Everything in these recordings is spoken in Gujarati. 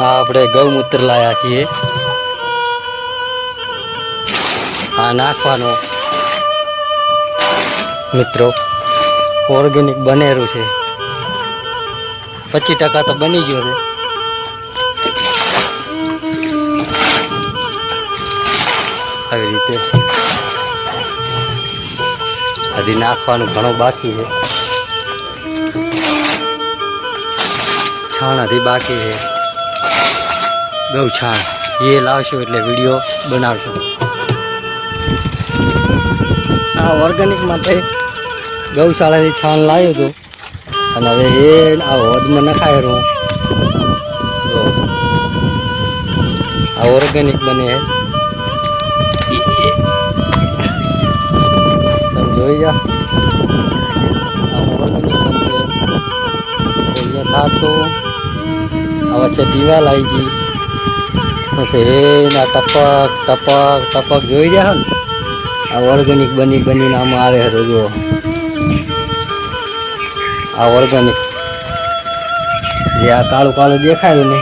આપણે ગૌમૂત્ર લાયા છીએ, આ નાખવાનો મિત્રો. ઓર્ગેનિક બનેલું છે, 25% તો બની ગયો છે. આવી રીતે હજી નાખવાનું ઘણું બાકી છે. છાણ હજી બાકી છે, ગૌ છાણ એ લાવશું એટલે વિડીયો બનાવશું. આ ઓર્ગેનિક માટે ગૌશાળાથી છાણ લાવ્યું હતું અને હવે એ આ હોદમાં નખાયેલું. જો આ ઓર્ગેનિક બને છે, તમે જોઈ જાઓ. આ ઓર્ગેનિક બનશે અહીંયા થતું. હવે છે દિવાલ આવી ગઈ, પછી એના ટપક ટપક ટપક જોઈ રહ્યા ને. આ ઓર્ગેનિક બનીને આમાં આવે છે. જુઓ આ ઓર્ગેનિક જે આ કાળું કાળું દેખાયું ને,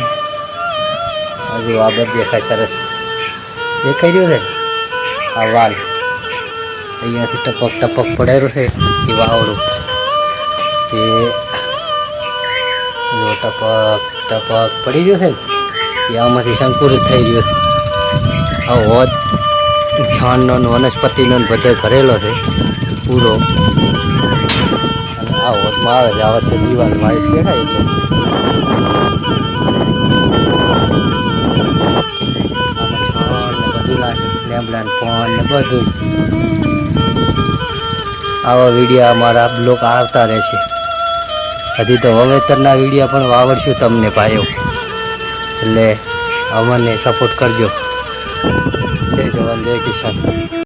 હજુ આ બધું દેખાય સરસ દેખાઈ રહ્યું છે. આ વાલ અહીંયાથી ટપક ટપક પડેલું છે એ વાવડું એ જો ટપક ટપક પડી રહ્યું છે ને એ આમાંથી સંકુરિત થઈ રહ્યું છે. આ હોદ છાણનો વનસ્પતિનો બધો ભરેલો છે પૂરો. અને આ હોદમાં આવે છે, આવે છે દિવાલ વાઈટ દેખાય એટલે આમાં છાણ ને બધું લાગે, લેમડા ને પાન ને બધું. આવા વિડીયો અમારા બ્લોગ આવતા રહેશે. હજી તો વાવેતરના વિડીયો પણ વાવડશું તમને ભાઈઓ, એટલે અમને સપોર્ટ કરજો. જય જવાન જય કિસાન.